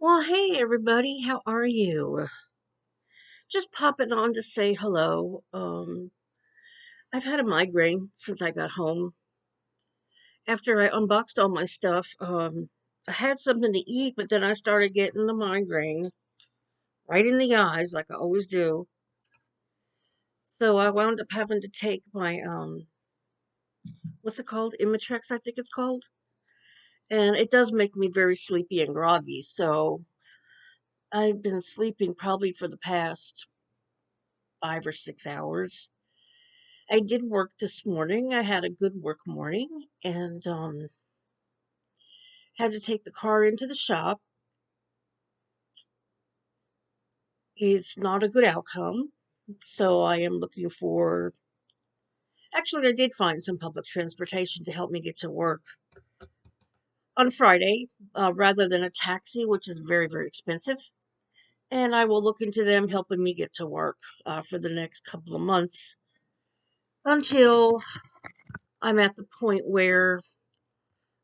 Well, hey everybody, how are you? Just popping on to say hello. I've had a migraine since I got home. After I unboxed all my stuff, I had something to eat, but then I started getting the migraine right in the eyes, like I always do. So I wound up having to take my what's it called? Imitrex, I think it's called. And it does make me very sleepy and groggy. So I've been sleeping probably for the past 5 or 6 hours. I did work this morning. I had a good work morning and had to take the car into the shop. It's not a good outcome. So I am looking for. Actually, I did find some public transportation to help me get to work on Friday rather than a taxi, which is very, very expensive. And I will look into them helping me get to work for the next couple of months until I'm at the point where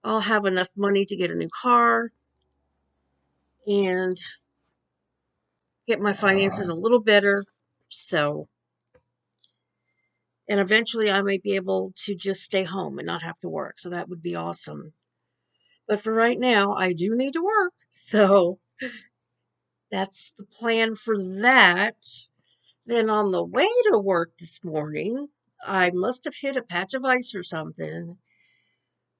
I'll have enough money to get a new car and get my finances a little better. So, and eventually I might be able to just stay home and not have to work. So that would be awesome. But for right now, I do need to work. So that's the plan for that. Then on the way to work this morning, I must have hit a patch of ice or something.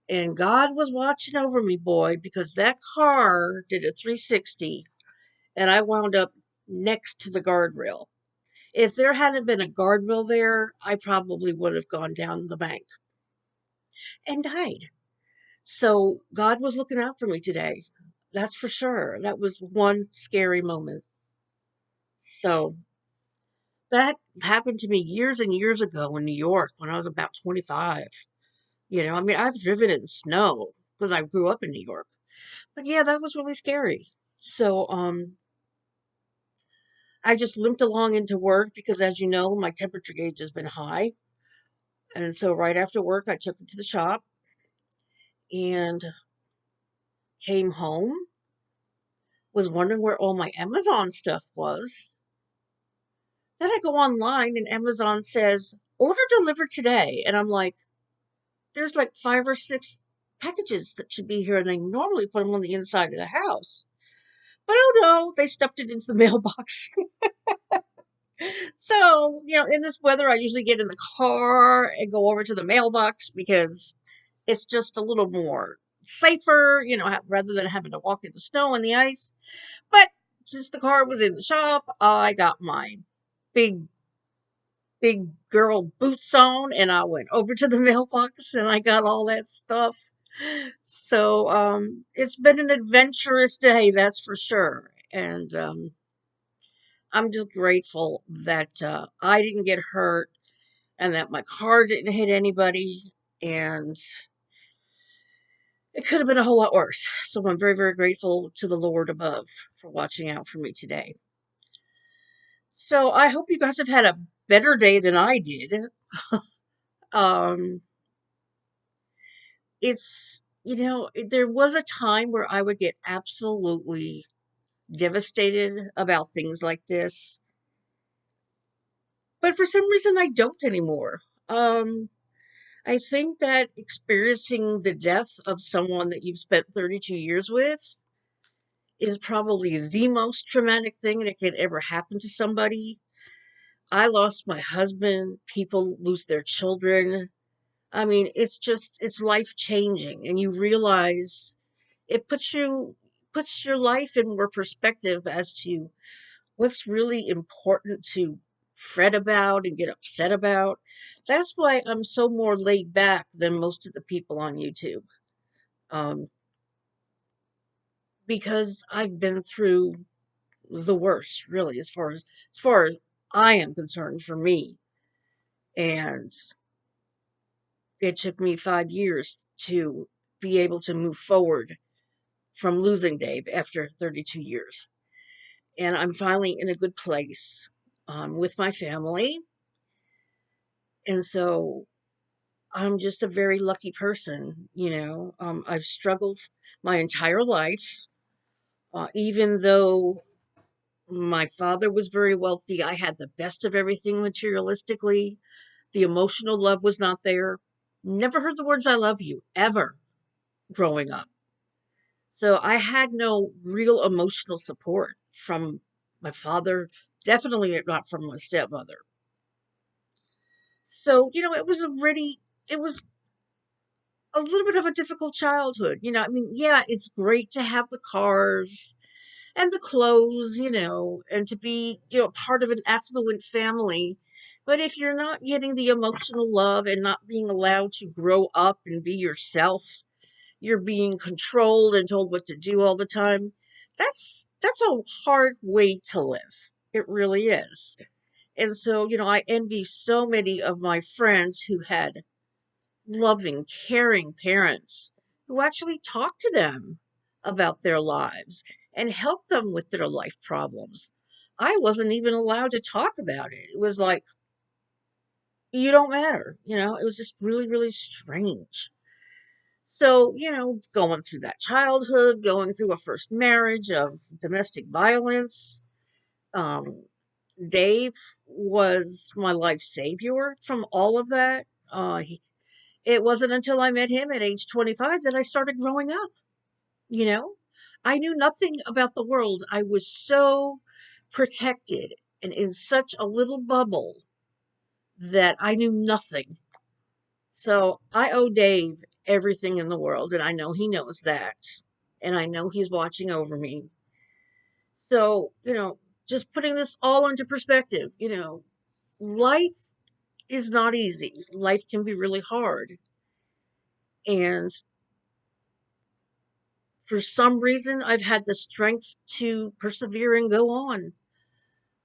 And God was watching over me, boy, because that car did a 360 and I wound up next to the guardrail. If there hadn't been a guardrail there, I probably would have gone down the bank and died. So God was looking out for me today. That's for sure. That was one scary moment. So that happened to me years and years ago in New York when I was about 25. I mean, I've driven in snow because I grew up in New York. But yeah, that was really scary. So I just limped along into work because as you know, my temperature gauge has been high. And so right after work, I took it to the shop and came home, was wondering where all my Amazon stuff was. Then I go online and Amazon says, order delivered today. And I'm like, there's like 5 or 6 packages that should be here. And they normally put them on the inside of the house. But oh no, they stuffed it into the mailbox. So, in this weather, I usually get in the car and go over to the mailbox because it's just a little more safer, rather than having to walk in the snow and the ice. But since the car was in the shop, I got my big, big girl boots on and I went over to the mailbox and I got all that stuff. So, it's been an adventurous day, that's for sure. And, I'm just grateful that, I didn't get hurt and that my car didn't hit anybody. And it could have been a whole lot worse. So I'm very, very grateful to the Lord above for watching out for me today. So I hope you guys have had a better day than I did. Um, there was a time where I would get absolutely devastated about things like this, but for some reason I don't anymore. Um, I think that experiencing the death of someone that you've spent 32 years with is probably the most traumatic thing that could ever happen to somebody. I lost my husband, people lose their children. I mean, it's life changing and you realize it puts your life in more perspective as to what's really important to fret about and get upset about. That's why I'm so more laid back than most of the people on YouTube. Um, because I've been through the worst, really, as far as I am concerned for me. And it took me 5 years to be able to move forward from losing Dave after 32 years. And I'm finally in a good place with my family. And so I'm just a very lucky person. I've struggled my entire life. Even though my father was very wealthy, I had the best of everything materialistically. The emotional love was not there. Never heard the words I love you ever growing up. So I had no real emotional support from my father, definitely not from my stepmother. So, it was a little bit of a difficult childhood. I mean, yeah, it's great to have the cars and the clothes, and to be, part of an affluent family. But if you're not getting the emotional love and not being allowed to grow up and be yourself, you're being controlled and told what to do all the time. That's a hard way to live. It really is. And so, I envy so many of my friends who had loving, caring parents who actually talked to them about their lives and helped them with their life problems. I wasn't even allowed to talk about it. It was like, you don't matter. It was just really, really strange. So, going through that childhood, going through a first marriage of domestic violence, um, Dave was my life savior from all of that. It wasn't until I met him at age 25 that I started growing up. You know, I knew nothing about the world. I was so protected and in such a little bubble that I knew nothing. So I owe Dave everything in the world, and I know he knows that. And I know he's watching over me. So, just putting this all into perspective, life is not easy. Life can be really hard. And for some reason, I've had the strength to persevere and go on.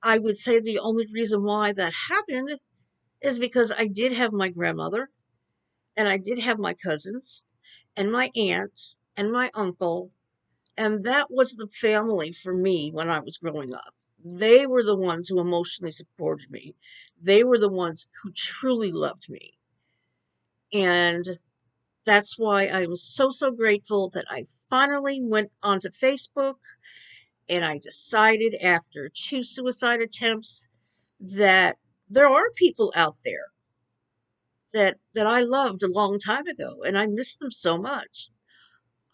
I would say the only reason why that happened is because I did have my grandmother, and I did have my cousins, and my aunt, and my uncle, and that was the family for me when I was growing up. They were the ones who emotionally supported me. They were the ones who truly loved me. And that's why I'm so, so grateful that I finally went onto Facebook and I decided after two suicide attempts that there are people out there that I loved a long time ago and I miss them so much.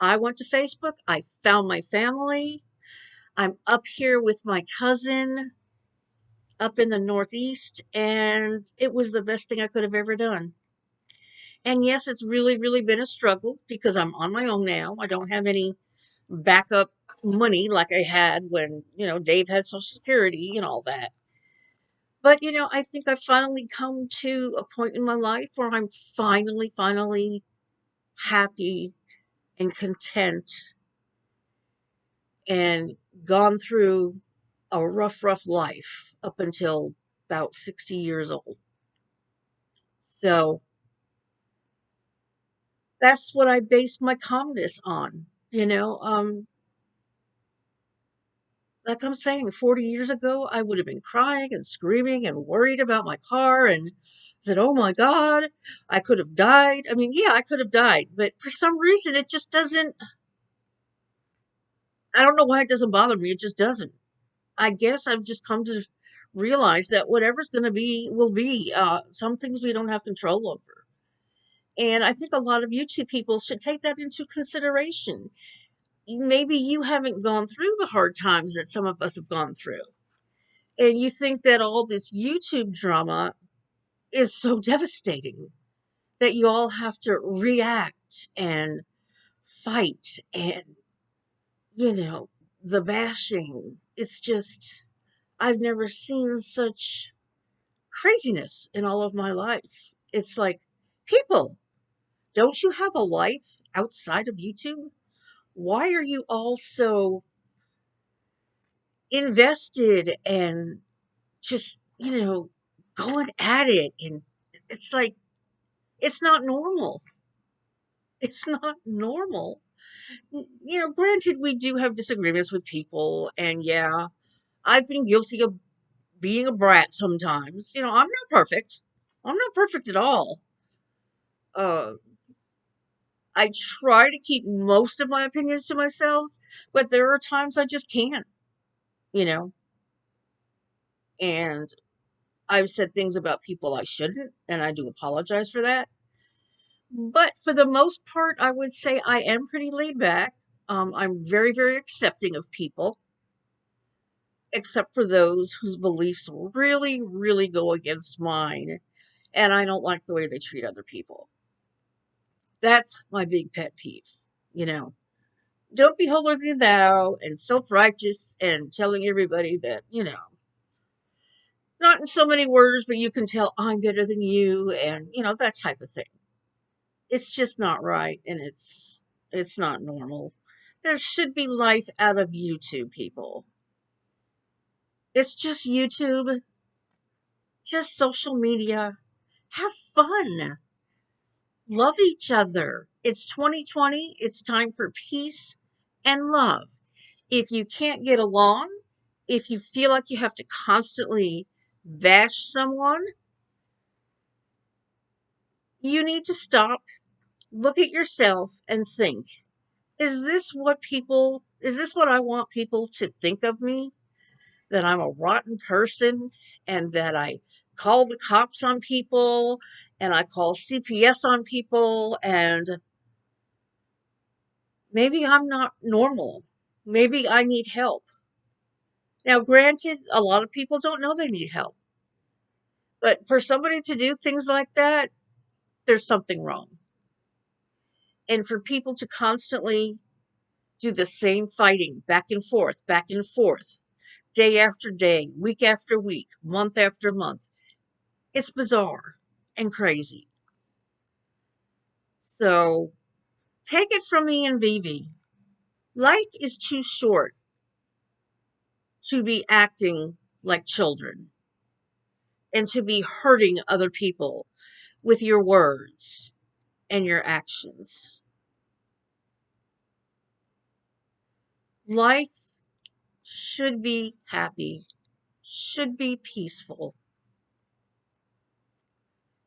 I went to Facebook, I found my family. I'm up here with my cousin up in the Northeast, and it was the best thing I could have ever done. And yes, it's really, really been a struggle because I'm on my own now. I don't have any backup money like I had when, Dave had Social Security and all that. But, I think I've finally come to a point in my life where I'm finally, finally happy and content and gone through a rough, rough life up until about 60 years old. So that's what I base my calmness on. Like I'm saying, 40 years ago, I would have been crying and screaming and worried about my car and said, oh my God, I could have died. I mean, yeah, I could have died, but for some reason, it just doesn't, I don't know why it doesn't bother me. It just doesn't. I guess I've just come to realize that whatever's going to be will be. Some things we don't have control over. And I think a lot of YouTube people should take that into consideration. Maybe you haven't gone through the hard times that some of us have gone through. And you think that all this YouTube drama is so devastating that you all have to react and fight and, you know, the bashing. It's just, I've never seen such craziness in all of my life. It's like, people, don't you have a life outside of YouTube? Why are you all so invested and just, going at it? And it's like, it's not normal. It's not normal. Granted, we do have disagreements with people, and yeah, I've been guilty of being a brat sometimes. I'm not perfect. I'm not perfect at all. Uh, I try to keep most of my opinions to myself, but there are times I just can't, you know, and I've said things about people I shouldn't, and I do apologize for that. But for the most part, I would say I am pretty laid back. I'm very, very accepting of people, except for those whose beliefs really, really go against mine, and I don't like the way they treat other people. That's my big pet peeve, you know. Don't be holier than thou and self righteous and telling everybody that, not in so many words, but you can tell I'm better than you and, that type of thing. It's just not right and it's not normal. There should be life out of YouTube, people. It's just YouTube, just social media. Have fun. Love each other. It's 2020. It's time for peace and love. If you can't get along, if you feel like you have to constantly bash someone, you need to stop, look at yourself, and think, is this what I want people to think of me? That I'm a rotten person and that I call the cops on people and I call CPS on people and maybe I'm not normal. Maybe I need help. Now, granted, a lot of people don't know they need help, but for somebody to do things like that, there's something wrong. And for people to constantly do the same fighting back and forth, day after day, week after week, month after month, it's bizarre and crazy. So take it from me and Vivi. Life is too short to be acting like children and to be hurting other people with your words and your actions. Life should be happy, should be peaceful.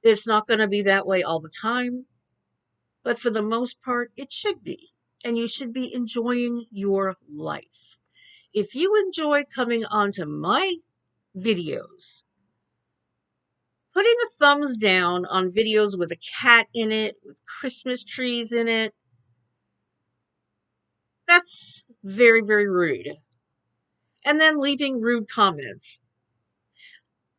It's not going to be that way all the time, but for the most part, it should be. And you should be enjoying your life. If you enjoy coming onto my videos, putting a thumbs down on videos with a cat in it, with Christmas trees in it, that's very, very rude. And then leaving rude comments.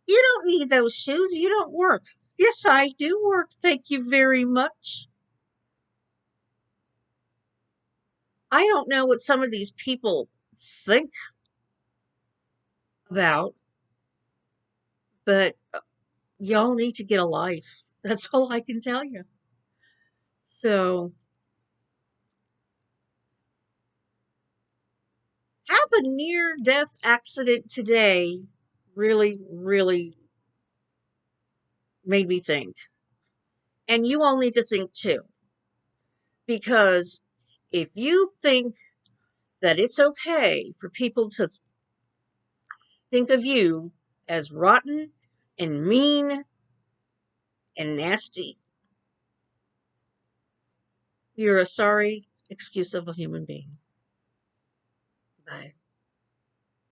You don't need those shoes. You don't work. Yes, I do work. Thank you very much. I don't know what some of these people think about, but y'all need to get a life. That's all I can tell you. So, have a near death accident today really, really made me think. And you all need to think too. Because if you think that it's okay for people to think of you as rotten and mean and nasty, you're a sorry excuse of a human being. Bye.